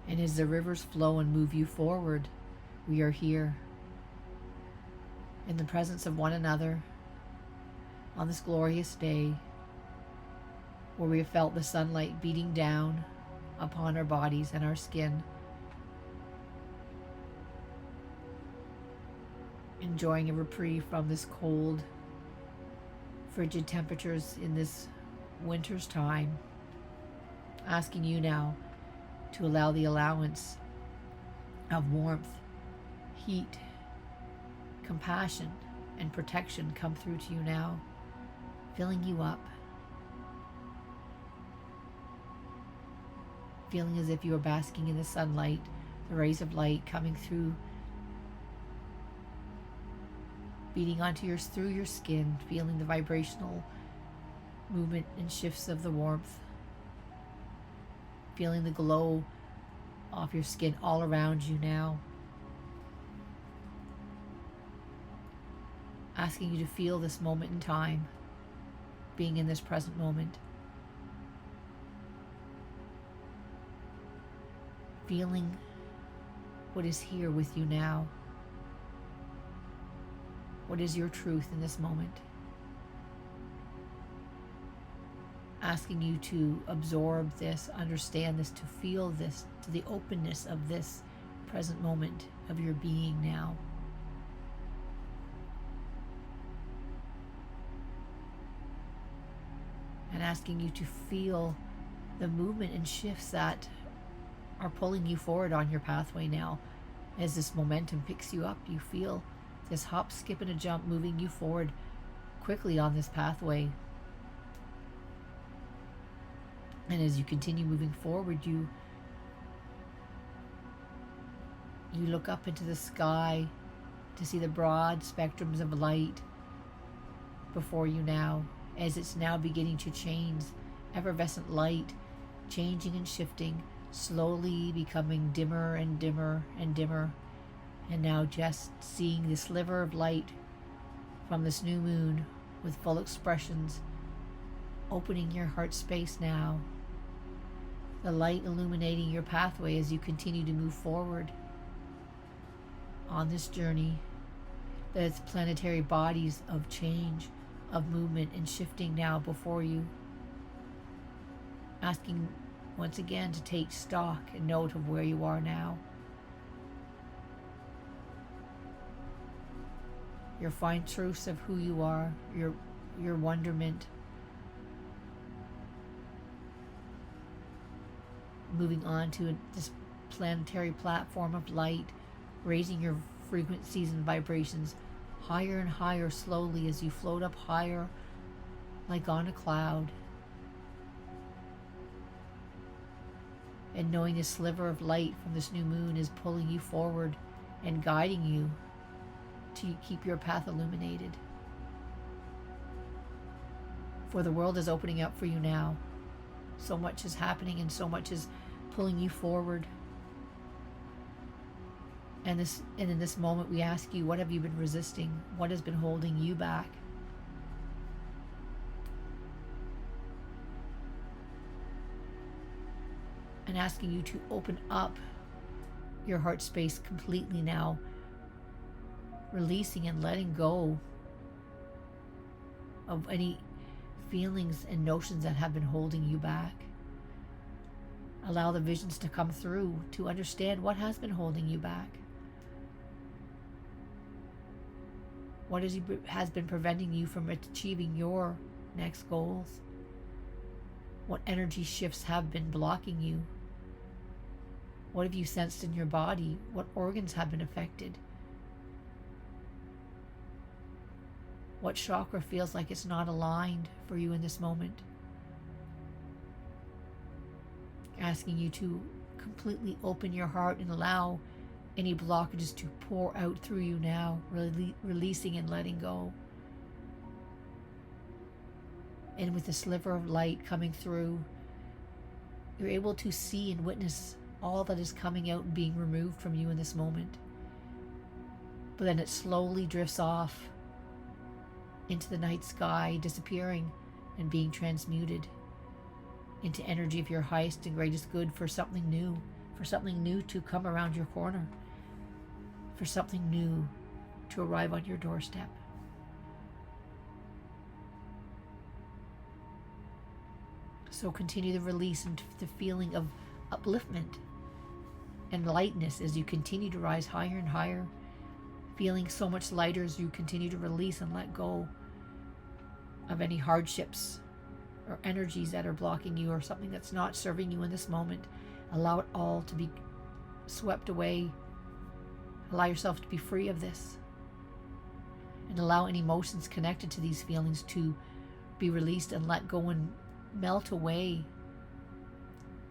And as the rivers flow and move you forward, we are here in the presence of one another on this glorious day where we have felt the sunlight beating down upon our bodies and our skin, enjoying a reprieve from this cold, frigid temperatures in this winter's time, asking you now to allow the allowance of warmth, heat, compassion, and protection come through to you now, filling you up, feeling as if you are basking in the sunlight, the rays of light coming through, beating through your skin, feeling the vibrational movement and shifts of the warmth, feeling the glow off your skin all around you now. Asking you to feel this moment in time, being in this present moment. Feeling what is here with you now. What is your truth in this moment? Asking you to absorb this, understand this, to feel this, to the openness of this present moment of your being now. And asking you to feel the movement and shifts that are pulling you forward on your pathway now. As this momentum picks you up, you feel this hop, skip, and a jump moving you forward quickly on this pathway. And as you continue moving forward, you look up into the sky to see the broad spectrums of light before you now, as it's now beginning to change, effervescent light, changing and shifting, slowly becoming dimmer and dimmer and dimmer, and now just seeing the sliver of light from this new moon with full expressions, opening your heart space now, the light illuminating your pathway as you continue to move forward on this journey. There's planetary bodies of change, of movement and shifting now before you, asking once again to take stock and note of where you are now. Your fine truths of who you are, your wonderment. Moving on to this planetary platform of light, raising your frequencies and vibrations higher and higher slowly as you float up higher like on a cloud. And knowing this sliver of light from this new moon is pulling you forward and guiding you to keep your path illuminated. For the world is opening up for you now. So much is happening and so much is pulling you forward. And in this moment we ask you, what have you been resisting? What has been holding you back? And asking you to open up your heart space completely now, releasing and letting go of any feelings and notions that have been holding you back. Allow the visions to come through to understand what has been holding you back. What has been preventing you from achieving your next goals? What energy shifts have been blocking you? What have you sensed in your body? What organs have been affected? What chakra feels like it's not aligned for you in this moment? Asking you to completely open your heart and allow any blockages to pour out through you now, releasing and letting go. And with a sliver of light coming through, you're able to see and witness all that is coming out and being removed from you in this moment. But then it slowly drifts off into the night sky, disappearing and being transmuted into energy of your highest and greatest good for something new, for something new to come around your corner, for something new to arrive on your doorstep. So continue the release and the feeling of upliftment and lightness as you continue to rise higher and higher, feeling so much lighter as you continue to release and let go of any hardships or energies that are blocking you or something that's not serving you in this moment. Allow it all to be swept away. Allow yourself to be free of this. And allow any emotions connected to these feelings to be released and let go and melt away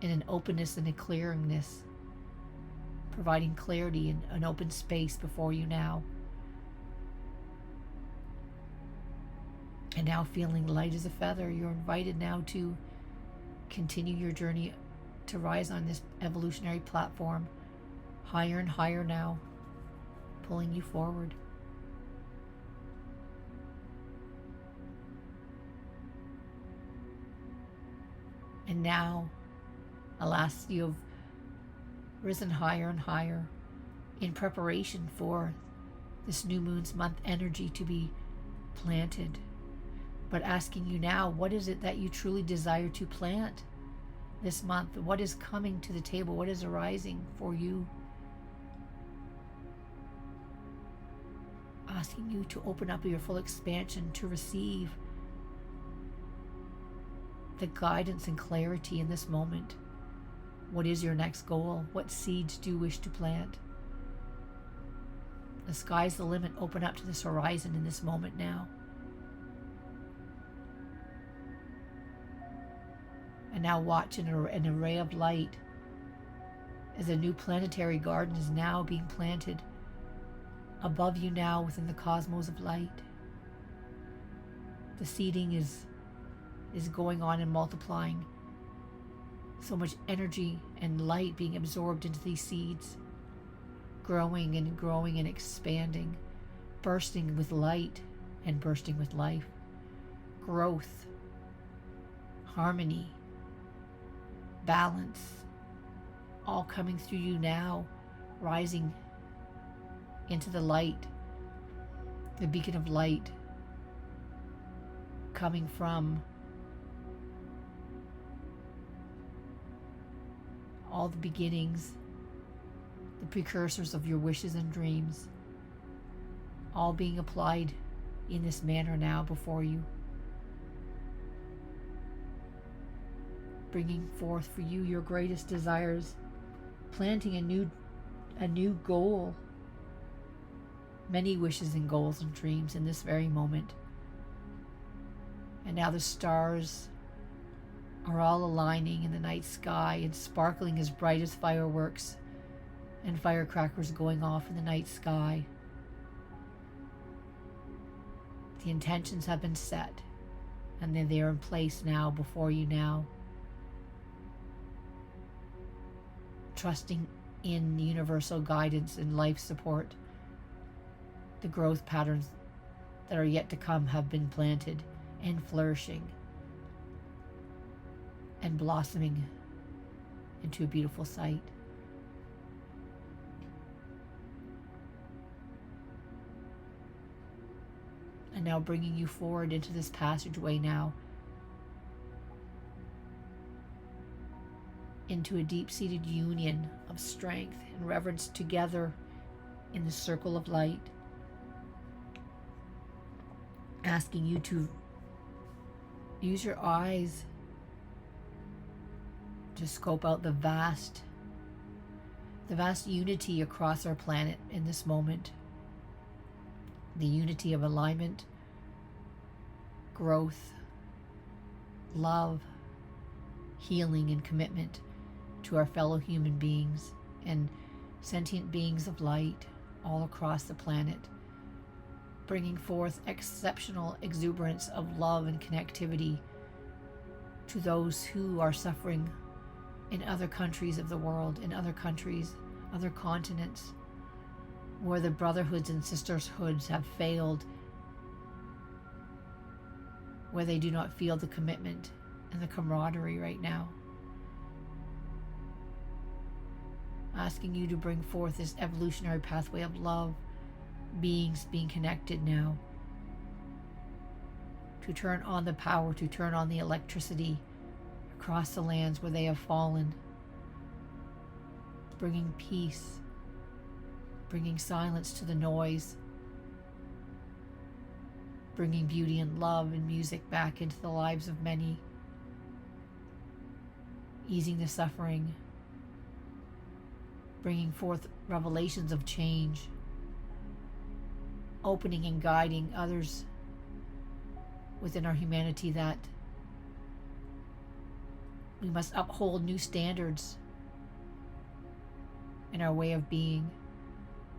in an openness and a clearingness, providing clarity and an open space before you now. And now feeling light as a feather, you're invited now to continue your journey to rise on this evolutionary platform, higher and higher now, pulling you forward. And now, alas, you have risen higher and higher in preparation for this new moon's month energy to be planted. But asking you now, what is it that you truly desire to plant this month? What is coming to the table? What is arising for you? Asking you to open up your full expansion to receive the guidance and clarity in this moment. What is your next goal? What seeds do you wish to plant? The sky's the limit. Open up to this horizon in this moment now. And now watch an array of light as a new planetary garden is now being planted above you now within the cosmos of light. The seeding is going on and multiplying. So much energy and light being absorbed into these seeds, growing and expanding, bursting with light and bursting with life, growth, harmony, balance, all coming through you now, rising into the light, the beacon of light coming from all the beginnings, the precursors of your wishes and dreams, all being applied in this manner now before you, bringing forth for you your greatest desires, planting a new goal, many wishes and goals and dreams in this very moment. And now the stars are all aligning in the night sky and sparkling as bright as fireworks and firecrackers going off in the night sky. The intentions have been set and they're there in place now before you now. Trusting in universal guidance and life support. The growth patterns that are yet to come have been planted and flourishing and blossoming into a beautiful sight. And now bringing you forward into this passageway now, into a deep-seated union of strength and reverence together in the circle of light, asking you to use your eyes to scope out the vast unity across our planet in this moment. The unity of alignment, growth, love, healing, and commitment to our fellow human beings and sentient beings of light all across the planet, bringing forth exceptional exuberance of love and connectivity to those who are suffering in other countries of the world, in other countries, other continents, where the brotherhoods and sisterhoods have failed, where they do not feel the commitment and the camaraderie right now. asking you to bring forth this evolutionary pathway of love, beings being connected now, to turn on the power, to turn on the electricity across the lands where they have fallen, bringing peace, bringing silence to the noise, bringing beauty and love and music back into the lives of many, easing the suffering, bringing forth revelations of change, opening and guiding others within our humanity that we must uphold new standards in our way of being,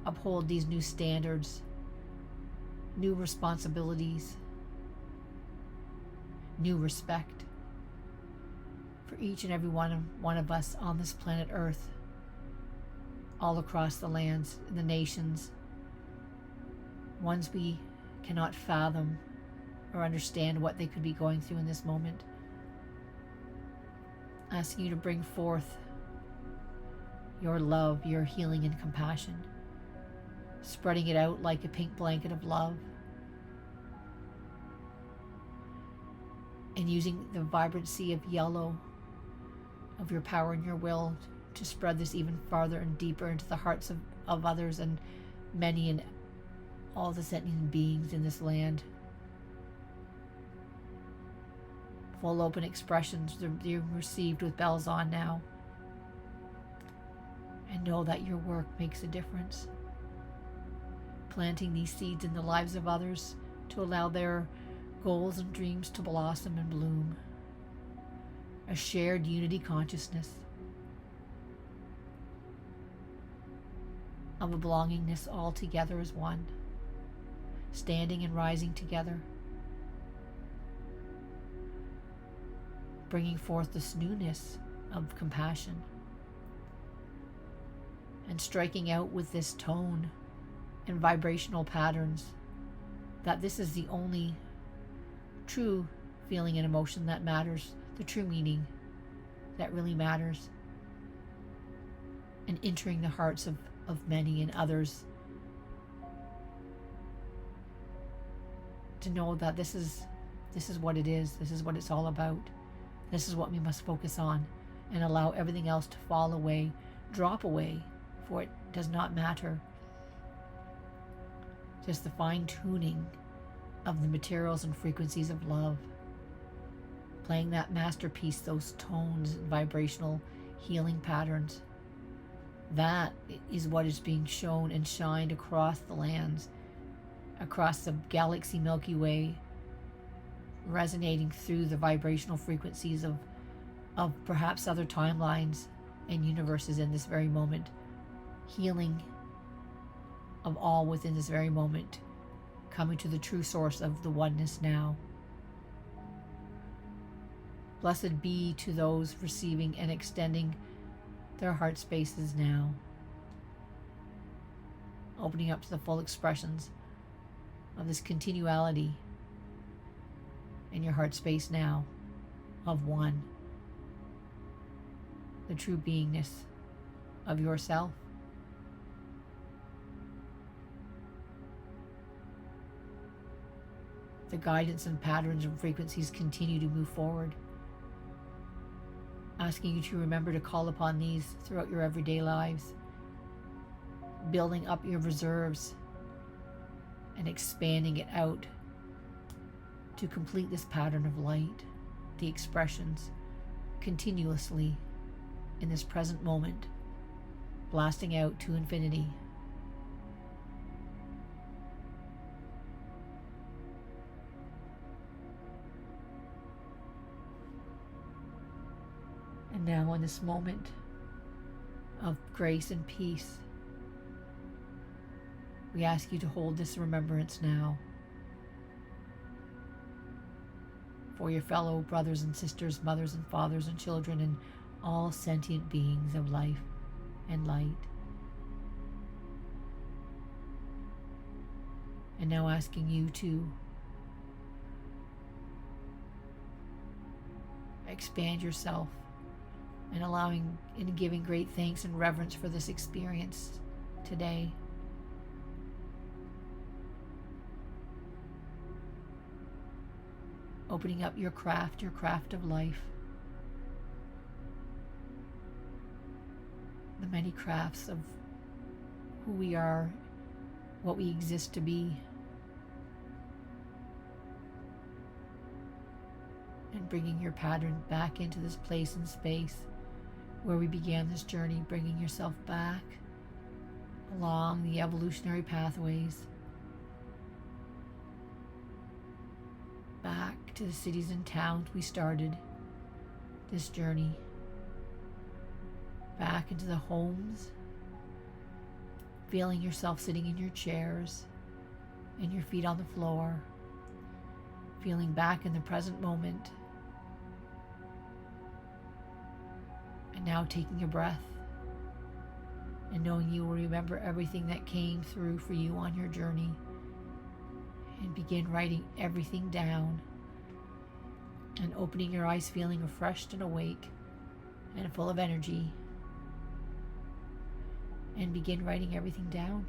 uphold these new standards, new responsibilities, new respect for each and every one of us on this planet Earth, all across the lands and the nations, ones we cannot fathom or understand what they could be going through in this moment. Asking you to bring forth your love, your healing and compassion, spreading it out like a pink blanket of love, and using the vibrancy of yellow of your power and your will to spread this even farther and deeper into the hearts of others and many and all the sentient beings in this land. Full open expressions, they're received with bells on now. And know that your work makes a difference. Planting these seeds in the lives of others to allow their goals and dreams to blossom and bloom. A shared unity consciousness of a belongingness all together as one, standing and rising together, bringing forth this newness of compassion, and striking out with this tone and vibrational patterns that this is the only true feeling and emotion that matters, the true meaning that really matters, and entering the hearts of many and others to know that this is what it is, this is what it's all about, this is what we must focus on, and allow everything else to fall away, drop away, for it does not matter. Just the fine-tuning of the materials and frequencies of love, playing that masterpiece, those tones and vibrational healing patterns. That is what is being shown and shined across the lands, across the galaxy Milky Way, resonating through the vibrational frequencies of perhaps other timelines and universes in this very moment. Healing of all within this very moment, coming to the true source of the oneness now. Blessed be to those receiving and extending their heart spaces now, opening up to the full expressions of this continuality in your heart space now of one, the true beingness of yourself. The guidance and patterns and frequencies continue to move forward, asking you to remember to call upon these throughout your everyday lives, building up your reserves and expanding it out to complete this pattern of light, the expressions continuously in this present moment, blasting out to infinity. And now in this moment of grace and peace, we ask you to hold this remembrance now for your fellow brothers and sisters, mothers and fathers and children, and all sentient beings of life and light. And now asking you to expand yourself and allowing and giving great thanks and reverence for this experience today. Opening up your craft of life. The many crafts of who we are, what we exist to be. And bringing your pattern back into this place and space where we began this journey, bringing yourself back along the evolutionary pathways, back to the cities and towns we started this journey, back into the homes, feeling yourself sitting in your chairs and your feet on the floor, feeling back in the present moment, and now taking a breath and knowing you will remember everything that came through for you on your journey, and begin writing everything down and opening your eyes feeling refreshed and awake and full of energy, and begin writing everything down.